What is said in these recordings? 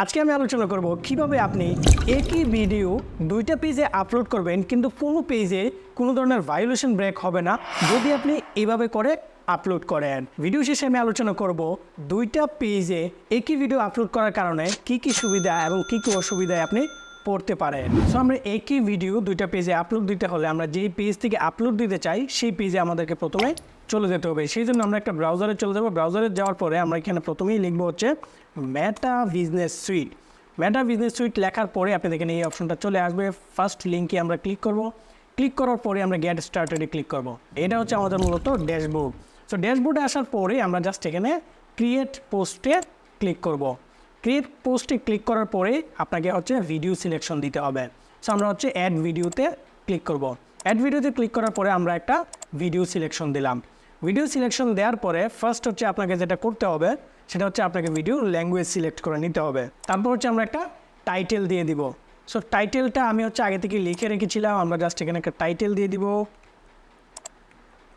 আজকে আমি আলোচনা করব কিভাবে আপনি একই ভিডিও দুইটা পেজে আপলোড করবেন কিন্তু কোনো পেজে কোনো ধরনের ভায়োলেশন ব্রেক হবে না যদি আপনি এইভাবে করে আপলোড করেন। ভিডিও শেষে আমি আলোচনা করব দুইটা পেজে একই ভিডিও আপলোড করার কারণে কি কি সুবিধা এবং কি কি অসুবিধায় আপনি পড়তে পারেন। সো আমরা একই ভিডিও দুইটা পেজে আপলোড দিতে হলে আমরা যেই পেজ থেকে আপলোড দিতে চাই সেই পেজে আমাদেরকে প্রথমে চলে যেতে হবে। সেই জন্য আমরা একটা ব্রাউজারে চলে যাব। ব্রাউজারে যাওয়ার পরে আমরা এখানে প্রথমেই লিখবো হচ্ছে মেটা বিজনেস সুইট। মেটা বিজনেস সুইট লেখার পরে আপনি দেখেন এই অপশনটা চলে আসবে। ফার্স্ট লিঙ্কে আমরা ক্লিক করব। ক্লিক করার পরে আমরা গেট স্টার্টেডে ক্লিক করব। এটা হচ্ছে আমাদের মূলত ড্যাশবোর্ড। সো ড্যাশবোর্ডে আসার পরে আমরা জাস্ট এখানে ক্রিয়েট পোস্টে ক্লিক করব। ক্রিয়েট পোস্টে ক্লিক করার পরে আপনাকে হচ্ছে ভিডিও সিলেকশন দিতে হবে। সো আমরা হচ্ছে অ্যাড ভিডিওতে ক্লিক করব। অ্যাড ভিডিওতে ক্লিক করার পরে আমরা একটা ভিডিও সিলেকশন দিলাম। ভিডিও সিলেকশন দেওয়ার পরে ফার্স্ট হচ্ছে আপনাকে যেটা করতে হবে সেটা হচ্ছে আপনাকে ভিডিও ল্যাঙ্গুয়েজ সিলেক্ট করে নিতে হবে। তারপর হচ্ছে আমরা একটা টাইটেল দিয়ে দিব। সো টাইটেলটা আমি হচ্ছে আগে থেকে লিখে রেখেছিলাম। আমরা জাস্ট এখানে একটা টাইটেল দিয়ে দিব।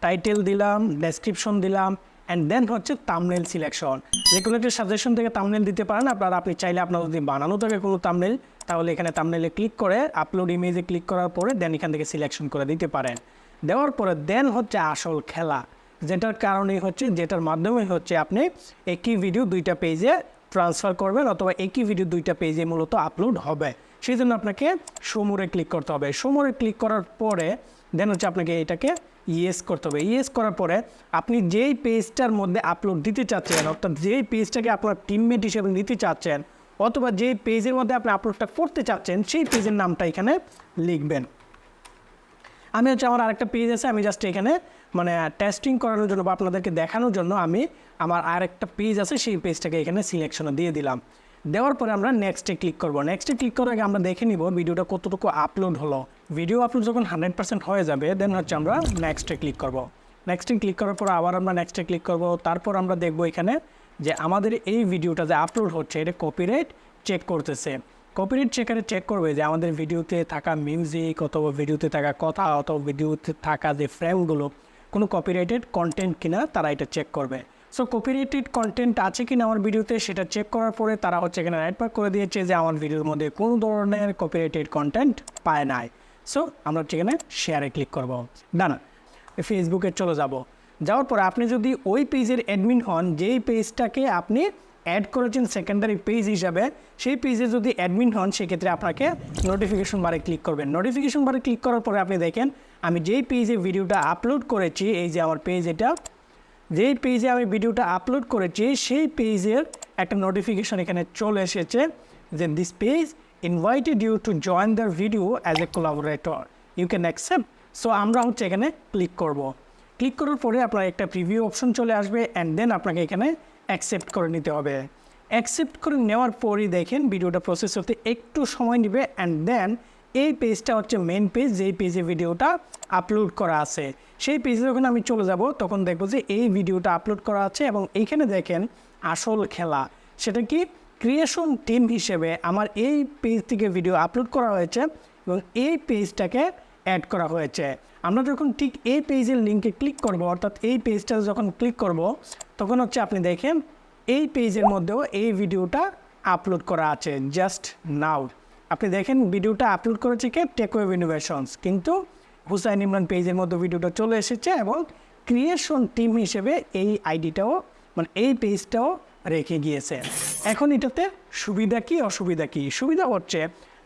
টাইটেল দিলাম, ডেসক্রিপশন দিলাম, অ্যান্ড দেন হচ্ছে থাম্বনেল সিলেকশন। যে কোনো একটা সাজেশন থেকে থাম্বনেল দিতে পারেন আপনারা। আপনি চাইলে আপনার যদি বানানো থাকে কোনো থাম্বনেল তাহলে এখানে থাম্বনেলে ক্লিক করে আপলোড ইমেজে ক্লিক করার পরে দেন এখান থেকে সিলেকশন করে দিতে পারেন। দেওয়ার পরে দেন হচ্ছে আসল খেলা, যেটার কারণেই হচ্ছে যেটার মাধ্যমে হচ্ছে আপনি একই ভিডিও দুইটা পেজে ট্রান্সফার করবেন অথবা একই ভিডিও দুইটা পেজে মূলত আপলোড হবে। সেই জন্য আপনাকে শোমোরে ক্লিক করতে হবে। শোমোরে ক্লিক করার পরে দেন হচ্ছে আপনাকে এটাকে ইয়েস করতে হবে। ইয়েস করার পরে আপনি যেই পেজটার মধ্যে আপলোড দিতে চাচ্ছেন অর্থাৎ যেই পেজটাকে আপনার টিমমেট হিসেবে নিতে চাচ্ছেন অথবা যেই পেজের মধ্যে আপনি আপলোডটা করতে চাচ্ছেন সেই পেজের নামটা এখানে লিখবেন। আমি হচ্ছে আমার আরেকটা পেজ আছে, আমি জাস্ট এখানে মানে টেস্টিং করানোর জন্য বা আপনাদেরকে দেখানোর জন্য আমি আমার আরেকটা পেজ আছে সেই পেজটাকে এখানে সিলেকশনে দিয়ে দিলাম। দেওয়ার পরে আমরা নেক্সটে ক্লিক করব। নেক্সটে ক্লিক করার আগে আমরা দেখে নিব ভিডিওটা কতটুকু আপলোড হলো। ভিডিও আপলোড যখন 100% হয়ে যাবে দেন হচ্ছে আমরা নেক্সটে ক্লিক করব। নেক্সটে ক্লিক করার পর আবার আমরা নেক্সটে ক্লিক করব। তারপর আমরা দেখব এখানে যে আমাদের এই ভিডিওটা যে আপলোড হচ্ছে এটা কপিরাইট চেক করতেছে। কপিরাইট চেকারে চেক করবে যে আমাদের ভিডিওতে থাকা মিউজিক অথবা ভিডিওতে থাকা কথা অথবা ভিডিওতে থাকা যে ফ্রেমগুলো কোনো কপিরাইটেড কন্টেন্ট কিনা তারা এটা চেক করবে। সো কপিরাইটেড কন্টেন্ট আছে কিনা আমার ভিডিওতে সেটা চেক করার পরে তারা হচ্ছে এখানে রাইট মার্ক করে দিয়েছে যে আমার ভিডিওর মধ্যে কোনো ধরনের কপিরাইটেড কন্টেন্ট পায় নাই। সো আমরা হচ্ছে এখানে শেয়ারে ক্লিক করব। ডান। ফেসবুকে চলে যাব। যাওয়ার পরে আপনি যদি ওই পেজের অ্যাডমিন হন যেই পেজটাকে আপনি অ্যাড করেছেন সেকেন্ডারি পেজ হিসাবে সেই পেজে যদি অ্যাডমিন হন সেক্ষেত্রে আপনাকে নোটিফিকেশন বারে ক্লিক করবেন। নোটিফিকেশন বারে ক্লিক করার পরে আপনি দেখেন আমি যেই পেজে ভিডিওটা আপলোড করেছি এই যে আমার পেজ এটা যেই পেজে আমি ভিডিওটা আপলোড করেছি সেই পেজের একটা নোটিফিকেশন এখানে চলে এসেছে যে this page invited you to join the video as a collaborator, you can accept. So আমরা হচ্ছে এখানে ক্লিক করব। ক্লিক করার পরে আপনার একটা প্রিভিউ অপশন চলে আসবে অ্যান্ড দেন আপনাকে এখানে অ্যাকসেপ্ট করে নিতে হবে। অ্যাকসেপ্ট করে নেওয়ার পরই দেখেন ভিডিওটা প্রসেস হতে একটু সময় নেবে অ্যান্ড দেন এই পেজটা হচ্ছে মেন পেজ যেই পেজে ভিডিওটা আপলোড করা আছে সেই পেজে যখন আমি চলে যাব তখন দেখবো যে এই ভিডিওটা আপলোড করা আছে এবং এইখানে দেখেন আসল খেলা সেটা কি ক্রিয়েশন টিম হিসেবে আমার এই পেজ থেকে ভিডিও আপলোড করা হয়েছে এবং এই পেজটাকে অ্যাড করা হয়েছে। আমরা যখন ঠিক এই পেজের লিঙ্কে ক্লিক করব অর্থাৎ এই পেজটা যখন ক্লিক করব তখন হচ্ছে আপনি দেখেন এই পেজের মধ্যেও এই ভিডিওটা আপলোড করা আছে জাস্ট নাও। আপনি দেখেন ভিডিওটা আপলোড করেছে কে টেকওয়েভ ইনোভেশনস, কিন্তু হুসাইন ইমরান পেজের মধ্যে ভিডিওটা চলে এসেছে এবং ক্রিয়েশন টিম হিসেবে এই আইডিটাও মানে এই পেজটাও রেখে গিয়েছে। এখন এটাতে সুবিধা কি অসুবিধা কি? সুবিধা হচ্ছে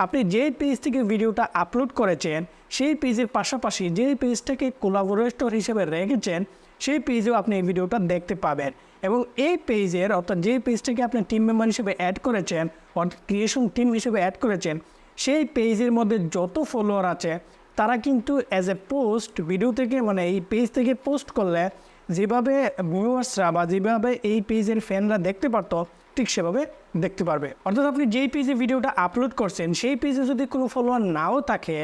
আপনি যেই পেজ থেকে ভিডিওটা আপলোড করেছেন সেই পেজের পাশাপাশি যেই পেজটাকে কোলাবোরেটর হিসেবে রেখেছেন সেই পেজেও আপনি এই ভিডিওটা দেখতে পাবেন এবং এই পেজের অর্থাৎ যে পেজটাকে আপনি টিম মেম্বার হিসেবে অ্যাড করেছেন অর্থাৎ ক্রিয়েশন টিম হিসেবে অ্যাড করেছেন সেই পেজের মধ্যে যত ফলোয়ার আছে তারা কিন্তু অ্যাজ এ পোস্ট ভিডিও থেকে মানে এই পেজ থেকে পোস্ট করলে যেভাবে ভিউয়ার্সরা বা যেভাবে এই পেজের ফ্যানরা দেখতে পারতো ঠিক সেভাবে দেখতে পারবে। অর্থাৎ আপনি যেই পেজে ভিডিওটা আপলোড করছেন সেই পেজে যদি কোনো ফলোয়ার নাও থাকে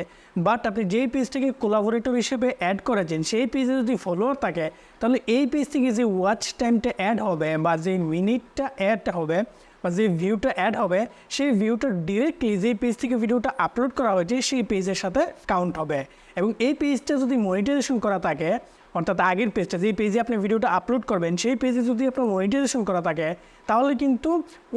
বাট আপনি যেই পেজটাকে কোলাবোরেটর হিসেবে অ্যাড করেছেন সেই পেজে যদি ফলোয়ার থাকে তাহলে এই পেজ থেকে যে ওয়াচ টাইমটা অ্যাড হবে বা যে মিনিটটা অ্যাড হবে বা যে ভিউটা অ্যাড হবে সেই ভিউটা ডিরেক্টলি যে পেজ থেকে ভিডিওটা আপলোড করা হয়েছে সেই পেজের সাথে কাউন্ট হবে। এবং এই পেজটা যদি মনিটাইজেশন করা থাকে অর্থাৎ আগের পেজটা, যেই পেজে আপনি ভিডিওটা আপলোড করবেন সেই পেজে যদি আপনার মনিটাইজেশন করা থাকে তাহলে কিন্তু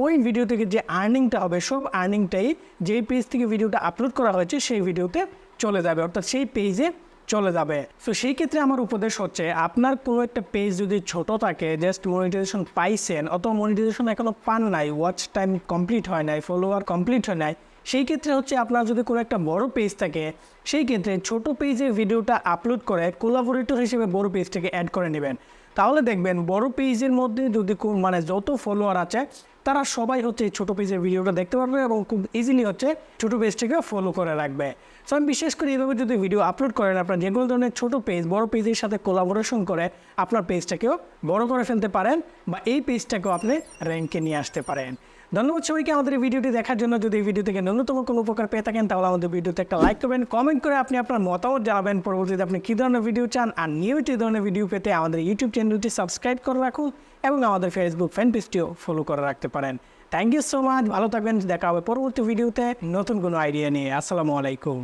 ওই ভিডিও থেকে যে আর্নিংটা হবে সব আর্নিংটাই যেই পেজ থেকে ভিডিওটা আপলোড করা হয়েছে সেই ভিডিওতে চলে যাবে, অর্থাৎ সেই পেজে চলে যাবে। সো সেই ক্ষেত্রে আমার উপদেশ হচ্ছে, আপনার কোনো একটা পেজ যদি ছোট থাকে, জাস্ট মনিটাইজেশন পাইছেন অথবা মনিটাইজেশন এখনও পান নাই, ওয়াচ টাইম কমপ্লিট হয় নাই, ফলোয়ার কমপ্লিট হয় নাই, সেই ক্ষেত্রে হচ্ছে আপনার যদি কোনো একটা বড় পেজ থাকে সেই ক্ষেত্রে ছোট পেজে ভিডিওটা আপলোড করে কোলাবোরেটর হিসেবে বড় পেজটাকে অ্যাড করে নেবেন। তাহলে দেখবেন বড় পেজের মধ্যে যদি মানে যত ফলোয়ার আছে তারা সবাই হচ্ছে এই ছোটো পেজের ভিডিওটা দেখতে পারবে এবং খুব ইজিলি হচ্ছে ছোটো পেজটাকে ফলো করে রাখবে। সো আমি বিশেষ করে এইভাবে যদি ভিডিও আপলোড করেন, আপনার যেগুলো ধরনের ছোটো পেজ বড় পেজের সাথে কোলাবোরেশন করে আপনার পেজটাকেও বড় করে ফেলতে পারেন বা এই পেজটাকেও আপনি র্যাঙ্কে নিয়ে আসতে পারেন। ধন্যবাদ সবাইকে আমাদের এই ভিডিওটি দেখার জন্য। যদি এই ভিডিও থেকে ন্যূনতম কোনো উপকার পেয়ে থাকেন তাহলে আমাদের ভিডিওতে একটা লাইক করবেন, কমেন্ট করে আপনি আপনার মতামত জানাবেন, পরবর্তীতে আপনি কী ধরনের ভিডিও চান। আর নিয়মিত এই ধরনের ভিডিও পেতে আমাদের ইউটিউব চ্যানেলটি সাবস্ক্রাইব করে রাখুন এবং আমাদের ফেসবুক ফ্যান পেজটিও ফলো করে রাখতে পারেন। থ্যাংক ইউ সো মাচ, ভালো থাকবেন, দেখা হবে পরবর্তী ভিডিওতে নতুন কোনো আইডিয়া নিয়ে। আসসালামু আলাইকুম।